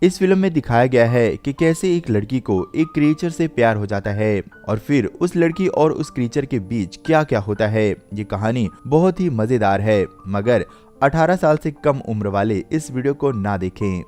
इस फिल्म में दिखाया गया है कि कैसे एक लड़की को एक क्रिएचर से प्यार हो जाता है और फिर उस लड़की और उस क्रिएचर के बीच क्या क्या होता है। ये कहानी बहुत ही मजेदार है, मगर 18 साल से कम उम्र वाले इस वीडियो को ना देखें।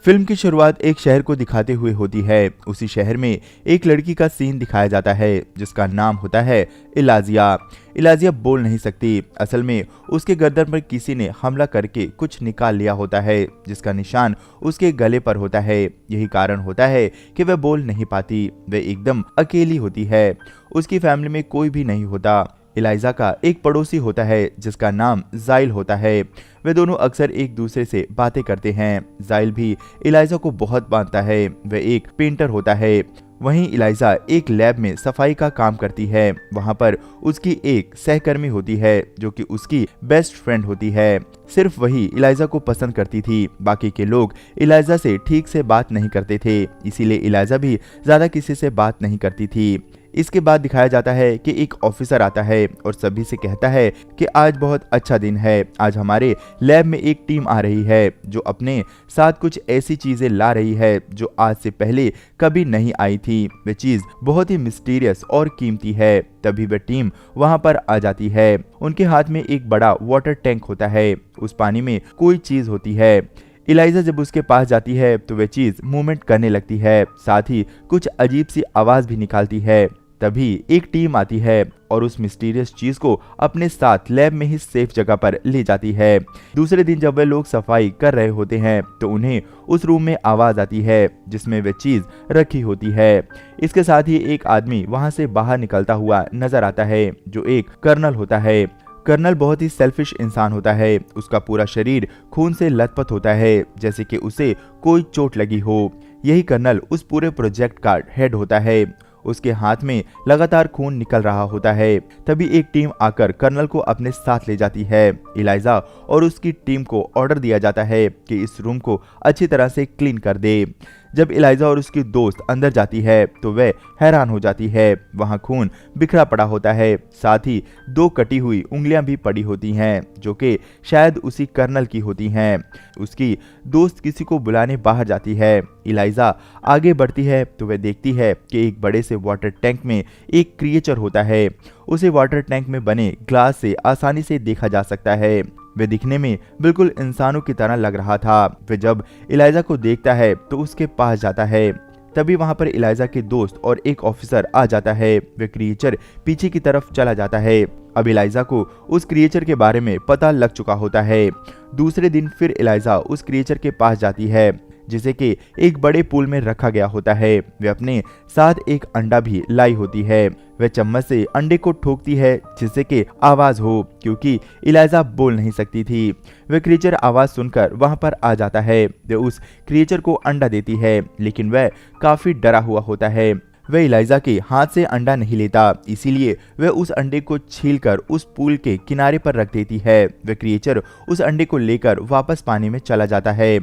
फिल्म की शुरुआत एक शहर को दिखाते हुए होती है। उसी शहर में एक लड़की का सीन दिखाया जाता है जिसका नाम होता है इलाजिया। इलाजिया बोल नहीं सकती। असल में उसके गर्दन पर किसी ने हमला करके कुछ निकाल लिया होता है जिसका निशान उसके गले पर होता है। यही कारण होता है कि वह बोल नहीं पाती। वह एकदम अकेली होती है। उसकी फैमिली में कोई भी नहीं होता। इलाइजा का एक पड़ोसी होता है जिसका नाम जाइल होता है। वे दोनों अक्सर एक दूसरे से बातें करते हैं। जाइल भी इलाइजा को बहुत मानता है। वह एक पेंटर होता है। वहीं इलाइजा एक लैब में सफाई का काम करती है। वहां पर उसकी एक सहकर्मी होती है जो कि उसकी बेस्ट फ्रेंड होती है। सिर्फ वही इलाइजा को पसंद करती थी। बाकी के लोग इलाइजा से ठीक से बात नहीं करते थे, इसीलिए इलाइजा भी ज्यादा किसी से बात नहीं करती थी। इसके बाद दिखाया जाता है कि एक ऑफिसर आता है और सभी से कहता है कि आज बहुत अच्छा दिन है। आज हमारे लैब में एक टीम आ रही है जो अपने साथ कुछ ऐसी चीजें ला रही है जो आज से पहले कभी नहीं आई थी। वह चीज बहुत ही मिस्टीरियस और कीमती है। तभी वह टीम वहां पर आ जाती है। उनके हाथ में एक बड़ा वाटर टैंक होता है। उस पानी में कोई चीज होती है। इलाइजा जब उसके पास जाती है तो वह चीज मूवमेंट करने लगती है, साथ ही कुछ अजीब सी आवाज भी निकालती है। तभी एक टीम आती है और उस मिस्टीरियस चीज को अपने साथ लैब में ही सेफ जगह पर ले जाती है। दूसरे दिन जब वे लोग सफाई कर रहे होते हैं तो उन्हें उस रूम में आवाज आती है जिसमें वह चीज रखी होती है। इसके साथ ही एक आदमी वहां से बाहर निकलता हुआ नजर आता है जो एक कर्नल होता है। कर्नल बहुत ही सेल्फिश इंसान होता है। उसका पूरा शरीर खून से लथपथ होता है जैसे कि उसे कोई चोट लगी हो। यही कर्नल उस पूरे प्रोजेक्ट का हेड होता है। उसके हाथ में लगातार खून निकल रहा होता है। तभी एक टीम आकर कर्नल को अपने साथ ले जाती है। इलाइजा और उसकी टीम को ऑर्डर दिया जाता है कि इस रूम को अच्छी तरह से क्लीन कर दे। जब इलाइजा और उसकी दोस्त अंदर जाती है तो वह हैरान हो जाती है। वहां खून बिखरा पड़ा होता है, साथ ही 2 कटी हुई उंगलियां भी पड़ी होती हैं जो कि शायद उसी कर्नल की होती हैं। उसकी दोस्त किसी को बुलाने बाहर जाती है। इलाइजा आगे बढ़ती है तो वह देखती है कि एक बड़े से वाटर टैंक में एक क्रिएचर होता है। उसे वाटर टैंक में बने ग्लास से आसानी से देखा जा सकता है। वह दिखने में बिल्कुल इंसानों की तरह लग रहा था। वह जब इलाइजा को देखता है तो उसके पास जाता है। तभी वहां पर इलाइजा के दोस्त और एक ऑफिसर आ जाता है। वह क्रिएचर पीछे की तरफ चला जाता है। अब इलाइजा को उस क्रिएचर के बारे में पता लग चुका होता है। दूसरे दिन फिर इलाइजा उस क्रिएचर के पास जाती है जिसे कि एक बड़े पूल में रखा गया होता है। वह अपने साथ एक अंडा भी लाई होती है। वह चम्मच से अंडे को ठोकती है जिससे कि आवाज हो, क्योंकि इलाइजा बोल नहीं सकती थी। वह क्रिएचर आवाज सुनकर वहां पर आ जाता है। वह उस क्रिएचर को अंडा देती है लेकिन वह काफी डरा हुआ होता है। वह इलाइजा के हाथ से अंडा नहीं लेता, इसीलिए वह उस अंडे को छीलकर उस पूल के किनारे पर रख देती है। वह क्रिएचर उस अंडे को लेकर वापस पानी में चला जाता है।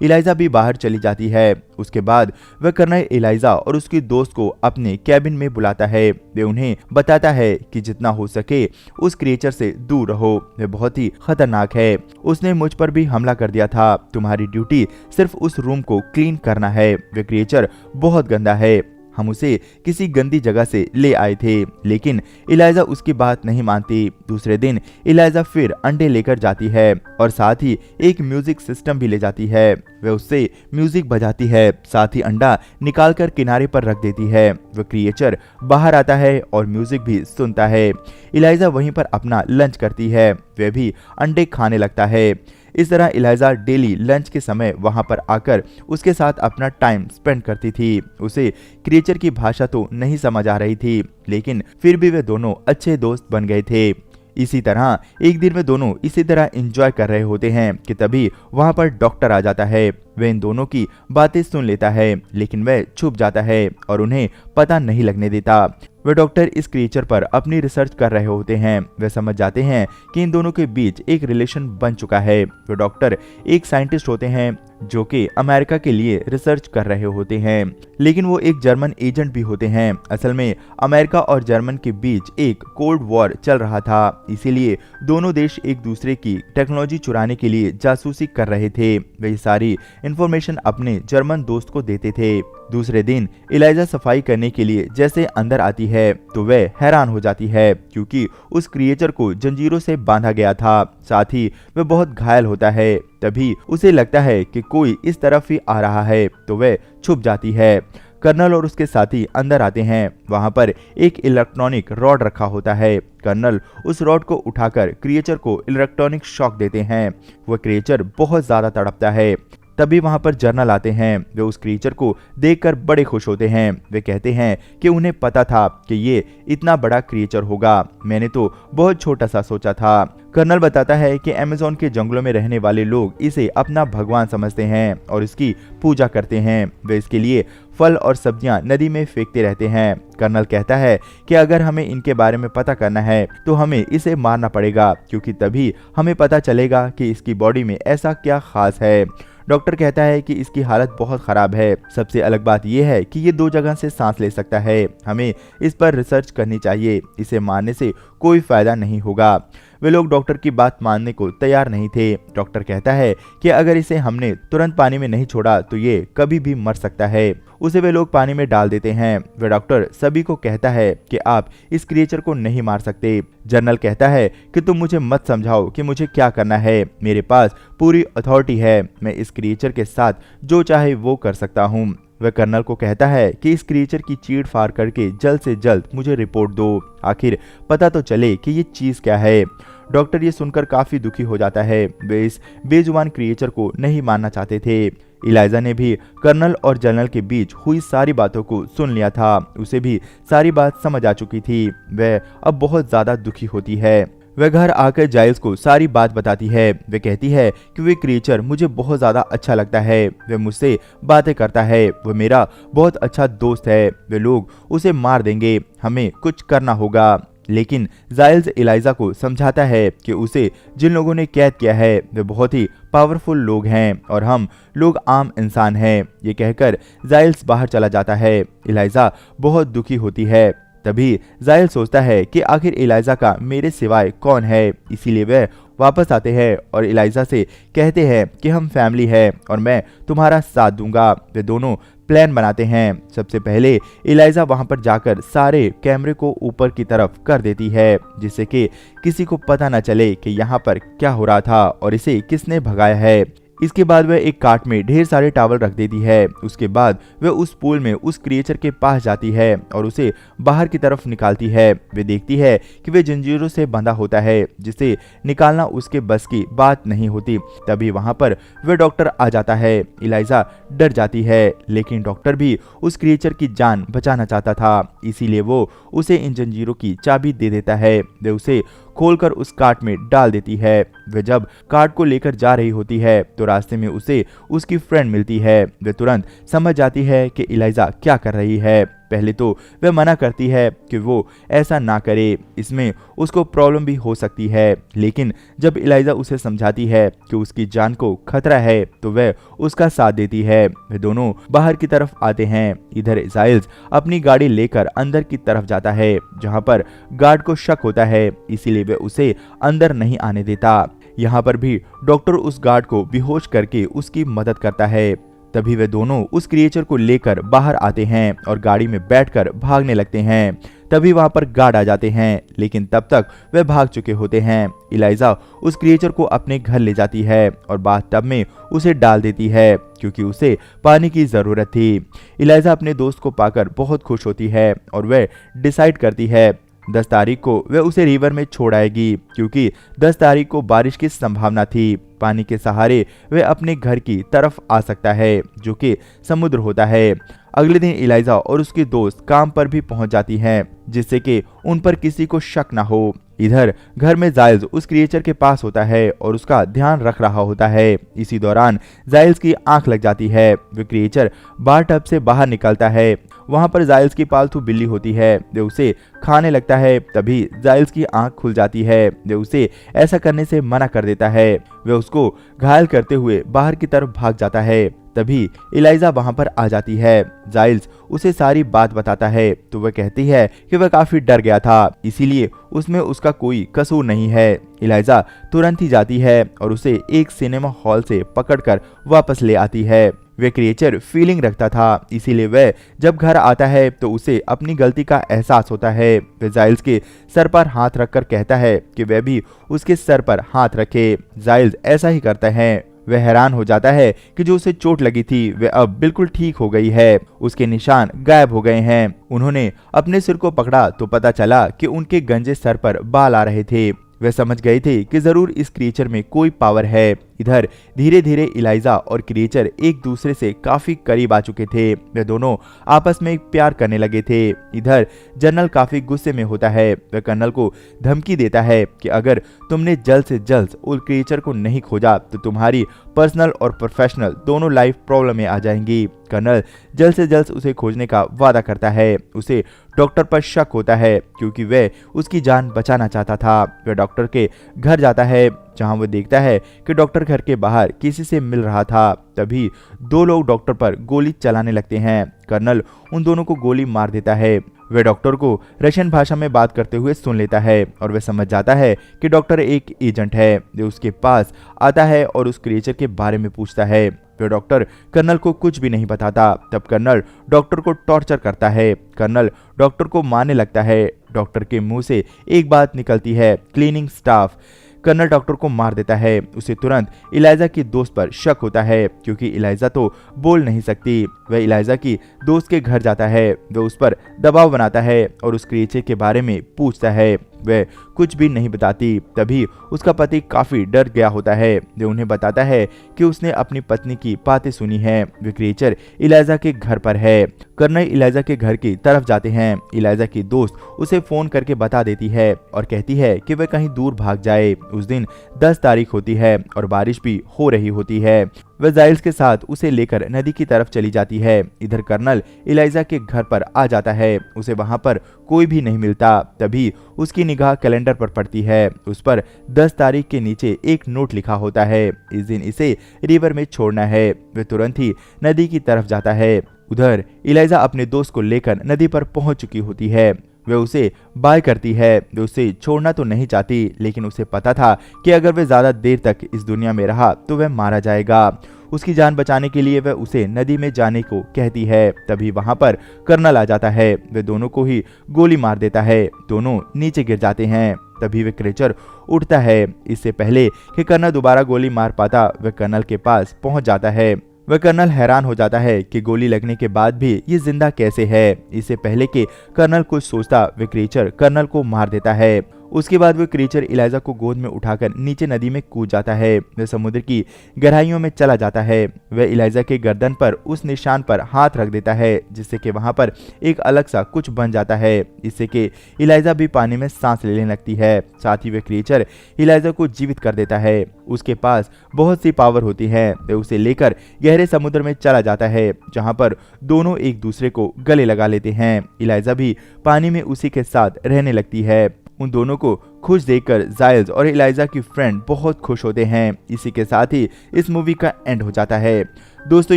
इलाइजा भी बाहर चली जाती है। उसके बाद वह कर्नल इलाइजा और उसकी दोस्त को अपने कैबिन में बुलाता है। वह उन्हें बताता है कि जितना हो सके उस क्रिएचर से दूर रहो, वह बहुत ही खतरनाक है। उसने मुझ पर भी हमला कर दिया था। तुम्हारी ड्यूटी सिर्फ उस रूम को क्लीन करना है। वह क्रिएचर बहुत गंदा है। हम उसे किसी गंदी जगह से ले आए थे। लेकिन इलाइजा उसकी बात नहीं मानती। दूसरे दिन इलाइजा फिर अंडे लेकर जाती है और साथ ही एक म्यूजिक सिस्टम भी ले जाती है। वह उससे म्यूजिक बजाती है, साथ ही अंडा निकालकर किनारे पर रख देती है। वह क्रिएचर बाहर आता है और म्यूजिक भी सुनता है। इलाइजा वहीं पर अपना लंच करती है। वह भी अंडे खाने लगता है। इस तरह इलाइजा डेली लंच के समय वहां पर आकर उसके साथ अपना टाइम स्पेंड करती थी। उसे क्रिएचर की भाषा तो नहीं समझ आ रही थी, लेकिन फिर भी वे दोनों अच्छे दोस्त बन गए थे। इसी तरह एक दिन वे दोनों इसी तरह एंजॉय कर रहे होते हैं कि तभी वहां पर डॉक्टर आ जाता है। वह इन दोनों की बातें सुन लेता है, लेकिन वह छुप जाता है और उन्हें पता नहीं लगने देता। वे डॉक्टर इस क्रिएचर पर अपनी रिसर्च कर रहे होते हैं। वे समझ जाते हैं कि इन दोनों के बीच एक रिलेशन बन चुका है। वे डॉक्टर एक साइंटिस्ट होते हैं जो कि अमेरिका के लिए रिसर्च कर रहे होते हैं, लेकिन वो एक जर्मन एजेंट भी होते हैं। असल में अमेरिका और जर्मन के बीच एक कोल्ड वॉर चल रहा था, इसीलिए दोनों देश एक दूसरे की टेक्नोलॉजी चुराने के लिए जासूसी कर रहे थे। वे ये सारी इंफॉर्मेशन अपने जर्मन दोस्त को देते थे। दूसरे दिन इलाइजा सफाई करने के लिए जैसे अंदर आती है तो वह हैरान हो जाती है, क्योंकि उस क्रिएचर को जंजीरों से बांधा गया था। साथ ही वह बहुत घायल होता है। तभी उसे लगता है कि कोई इस तरफ ही आ रहा है, तो वह छुप जाती है। कर्नल और उसके साथी अंदर आते हैं। वहां पर एक इलेक्ट्रॉनिक रॉड रखा होता है। कर्नल उस रॉड को उठाकर क्रिएचर को इलेक्ट्रॉनिक शॉक देते हैं। वह क्रिएचर बहुत ज्यादा तड़पता है। तभी वहां पर जर्नल आते हैं। वे उस क्रिएचर को देखकर बड़े खुश होते हैं। वे कहते हैं कि उन्हें पता था कि ये इतना बड़ा क्रिएचर होगा, मैंने तो बहुत छोटा सा सोचा था। कर्नल बताता है कि अमेज़न के जंगलों में रहने वाले लोग इसे अपना भगवान समझते हैं और इसकी पूजा करते हैं। वे इसके लिए फल और सब्जियां नदी में फेंकते रहते हैं। कर्नल कहता है कि अगर हमें इनके बारे में पता करना है तो हमें इसे मारना पड़ेगा, क्योंकि तभी हमें पता चलेगा कि इसकी बॉडी में ऐसा क्या खास है। डॉक्टर कहता है कि इसकी हालत बहुत खराब है। सबसे अलग बात यह है कि ये 2 जगह से सांस ले सकता है। हमें इस पर रिसर्च करनी चाहिए। इसे मारने से कोई फायदा नहीं होगा। वे लोग डॉक्टर की बात मानने को तैयार नहीं थे। डॉक्टर कहता है कि अगर इसे हमने तुरंत पानी में नहीं छोड़ा तो ये कभी भी मर सकता है। उसे वे लोग पानी में डाल देते हैं। वे डॉक्टर सभी को कहता है कि आप इस क्रिएचर को नहीं मार सकते। जनरल कहता है कि तुम मुझे मत समझाओ कि मुझे क्या करना है। मेरे पास पूरी अथॉरिटी है। मैं इस क्रिएचर के साथ जो चाहे वो कर सकता हूँ। वह कर्नल को कहता है कि इस क्रिएचर की चीड़ फाड़ करके जल्द से जल्द मुझे रिपोर्ट दो, आखिर पता तो चले कि ये चीज क्या है। डॉक्टर ये सुनकर काफी दुखी हो जाता है। वे इस बेजुबान क्रिएचर को नहीं मारना चाहते थे। इलाइजा ने भी कर्नल और जनरल के बीच हुई सारी बातों को सुन लिया था। उसे भी सारी बात समझ आ चुकी थी। वह अब बहुत ज्यादा दुखी होती है। वह घर आकर जाइल्स को सारी बात बताती है। वह कहती है कि वे क्रिएचर मुझे बहुत ज्यादा अच्छा लगता है। वह मुझसे बातें करता है। वह मेरा बहुत अच्छा दोस्त है। वे लोग उसे मार देंगे, हमें कुछ करना होगा। लेकिन जाइल्स इलाइजा को समझाता है कि उसे जिन लोगों ने कैद किया है वे बहुत ही पावरफुल लोग हैं और हम लोग आम इंसान हैं। ये कहकर जाइल्स बाहर चला जाता है। इलाइजा बहुत दुखी होती है। तभी जाइल सोचता है कि आखिर इलाइजा का मेरे सिवाय कौन है, इसीलिए वह वापस आते हैं और इलाइजा से कहते हैं कि हम फैमिली है और मैं तुम्हारा साथ दूंगा। वे दोनों प्लान बनाते हैं। सबसे पहले इलाइजा वहां पर जाकर सारे कैमरे को ऊपर की तरफ कर देती है, जिससे कि किसी को पता न चले कि यहाँ पर क्या हो रहा था और इसे किसने भगाया है। इसके बाद वह एक कार्ट में ढेर सारे टॉवल रख देती है। उसके बाद वह उस पूल में उस क्रिएचर के पास जाती है और उसे बाहर की तरफ निकालती है। वे देखती है कि वे जंजीरों से बंधा होता है, जिसे निकालना उसके बस की बात नहीं होती। तभी वहां पर वह डॉक्टर आ जाता है। इलाइजा डर जाती है, लेकिन डॉक्टर भी उस क्रिएचर की जान बचाना चाहता था, इसीलिए वो उसे इन जंजीरों की चाबी दे देता है। वे उसे खोलकर उस कार्ट में डाल देती है। वे जब कार्ट को लेकर जा रही होती है तो रास्ते में उसे उसकी फ्रेंड मिलती है। वे तुरंत समझ जाती है कि इलाइजा क्या कर रही है। पहले तो वह मना करती है कि वो ऐसा ना करे, इसमें उसको प्रॉब्लम भी हो सकती है, लेकिन जब इलाइजा उसे समझाती है कि उसकी जान को खतरा है तो वह उसका साथ देती है। वे दोनों बाहर की तरफ आते हैं। इधर जाइल्स अपनी गाड़ी लेकर अंदर की तरफ जाता है, जहां पर गार्ड को शक होता है, इसीलिए वह उसे अंदर नहीं आने देता। यहाँ पर भी डॉक्टर उस गार्ड को बेहोश करके उसकी मदद करता है। तभी वे दोनों उस क्रिएचर को लेकर बाहर आते हैं और गाड़ी में बैठकर भागने लगते हैं। तभी वहां पर गार्ड आ जाते हैं, लेकिन तब तक वे भाग चुके होते हैं। इलाइजा उस क्रिएचर को अपने घर ले जाती है और बाथटब में उसे डाल देती है, क्योंकि उसे पानी की जरूरत थी। इलाइजा अपने दोस्त को पाकर बहुत खुश होती है और वह डिसाइड करती है 10 तारीख को वह उसे रिवर में छोड़ आएगी, क्योंकि 10 तारीख को बारिश की संभावना थी। पानी के सहारे वह अपने घर की तरफ आ सकता है, जो कि समुद्र होता है। अगले दिन इलाइजा और उसके दोस्त काम पर भी पहुंच जाती हैं, जिससे कि उन पर किसी को शक ना हो। इधर घर में जाइल्स उस क्रिएचर के पास होता है और उसका ध्यान रख रहा होता है। इसी दौरान जाइल्स की आंख लग जाती है। वो क्रिएचर बार टब से बाहर निकलता है। वहां पर जाइल्स की पालतू बिल्ली होती है। वो उसे खाने लगता है। तभी जाइल्स की आंख खुल जाती है। वो उसे ऐसा करने से मना कर देता है। वह उसको घायल करते हुए बाहर की तरफ भाग जाता है। तभी इलाइजा वहां पर आ जाती है। जाइल्स उसे सारी बात बताता है तो वह कहती है कि वह काफी डर गया था, इसीलिए उसमें उसका कोई कसूर नहीं है। इलाइजा तुरंत ही जाती है और उसे एक सिनेमा हॉल से पकड़कर वापस ले आती है। वह क्रिएचर फीलिंग रखता था, इसीलिए वह जब घर आता है तो उसे अपनी गलती का एहसास होता है। वह जाइल्स के सर पर हाथ रखकर कहता है कि वह भी उसके सर पर हाथ रखे। जाइल्स ऐसा ही करता है। वह हैरान हो जाता है कि जो उसे चोट लगी थी वह अब बिल्कुल ठीक हो गई है। उसके निशान गायब हो गए हैं। उन्होंने अपने सिर को पकड़ा तो पता चला कि उनके गंजे सर पर बाल आ रहे थे। वे समझ गए थे कि जरूर इस क्रिएचर में कोई पावर है। इधर धीरे धीरे इलाइजा और क्रिएचर एक दूसरे से काफी करीब आ चुके थे। वे दोनों आपस में प्यार करने लगे थे। इधर जनरल काफी गुस्से में होता है। वह कर्नल को धमकी देता है कि अगर तुमने जल्द से जल्द उस क्रिएचर को नहीं खोजा तो तुम्हारी पर्सनल और प्रोफेशनल दोनों लाइफ प्रॉब्लम में आ जाएंगी। कर्नल जल्द से जल्द उसे खोजने का वादा करता है। उसे डॉक्टर पर शक होता है क्योंकि वह उसकी जान बचाना चाहता था। वह डॉक्टर के घर जाता है जहां वो देखता है कि डॉक्टर घर के बाहर किसी से मिल रहा था। तभी दो लोग डॉक्टर पर गोली चलाने लगते हैं। कर्नल उन दोनों को गोली मार देता है। वह डॉक्टर को रशियन भाषा में बात करते हुए सुन लेता है और वह समझ जाता है कि डॉक्टर एक एजेंट है। जो उसके पास आता है और उस क्रिएचर के बारे में पूछता है। वह डॉक्टर कर्नल को कुछ भी नहीं बताता। तब कर्नल डॉक्टर को टॉर्चर करता है। कर्नल डॉक्टर को मारने लगता है। डॉक्टर के मुंह से एक बात निकलती है, क्लीनिंग स्टाफ। कर्नल डॉक्टर को मार देता है। उसे तुरंत इलाइजा की दोस्त पर शक होता है क्योंकि इलाइजा तो बोल नहीं सकती। वह इलाइजा की दोस्त के घर जाता है। वह उस पर दबाव बनाता है और उस क्रिएचर के बारे में पूछता है। वह कुछ भी नहीं बताती। तभी उसका पति काफी डर गया होता है। वह उन्हें बताता है कि उसने अपनी पत्नी की बातें सुनी हैं। वह क्रिएचर इलाइजा के घर पर है। कर्नल इलाइजा के घर की तरफ जाते हैं। इलाइजा की दोस्त उसे फोन करके बता देती है और कहती है कि वह कहीं दूर भाग जाए। उस दिन 10 तारीख होती है और बारिश भी हो रही होती है। वह जाइल्स के साथ उसे लेकर नदी की तरफ चली जाती है। इधर कर्नल इलाइजा के घर पर आ जाता है। उसे वहां पर कोई भी नहीं मिलता। तभी उसकी निगाह कैलेंडर पर पड़ती है। उस पर 10 तारीख के नीचे एक नोट लिखा होता है, इस दिन इसे रिवर में छोड़ना है। वह तुरंत ही नदी की तरफ जाता है। उधर इलाइजा अपने दोस्त को लेकर नदी पर पहुंच चुकी होती है। वह उसे बाय करती है। वह उसे छोड़ना तो नहीं चाहती, लेकिन उसे पता था कि अगर वह ज्यादा देर तक इस दुनिया में रहा तो वह मारा जाएगा। उसकी जान बचाने के लिए वह उसे नदी में जाने को कहती है। तभी वहां पर कर्नल आ जाता है। वह दोनों को ही गोली मार देता है। दोनों नीचे गिर जाते हैं। तभी वह क्रिएचर उठता है। इससे पहले कि कर्नल दोबारा गोली मार पाता, वह कर्नल के पास पहुंच जाता है। वह कर्नल हैरान हो जाता है कि गोली लगने के बाद भी ये जिंदा कैसे है। इससे पहले कि कर्नल कुछ सोचता, वह क्रिएचर कर्नल को मार देता है। उसके बाद वह क्रिएचर इलाइजा को गोद में उठाकर नीचे नदी में कूद जाता है। वह समुद्र की गहराइयों में चला जाता है। वह इलाइजा के गर्दन पर उस निशान पर हाथ रख देता है जिससे कि वहां पर एक अलग सा कुछ बन जाता है। इससे कि इलाइजा भी पानी में सांस लेने लगती है। साथ ही वह क्रिएचर इलाइजा को जीवित कर देता है। उसके पास बहुत सी पावर होती है। वह उसे लेकर गहरे समुद्र में चला जाता है जहां पर दोनों एक दूसरे को गले लगा लेते हैं। इलाइजा भी पानी में उसी के साथ रहने लगती है। उन दोनों को खुश देखकर जाइल्स और इलाइजा की फ्रेंड बहुत खुश होते हैं। इसी के साथ ही इस मूवी का एंड हो जाता है। दोस्तों,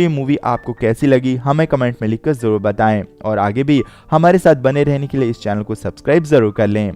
ये मूवी आपको कैसी लगी हमें कमेंट में लिखकर जरूर बताएं और आगे भी हमारे साथ बने रहने के लिए इस चैनल को सब्सक्राइब जरूर कर लें।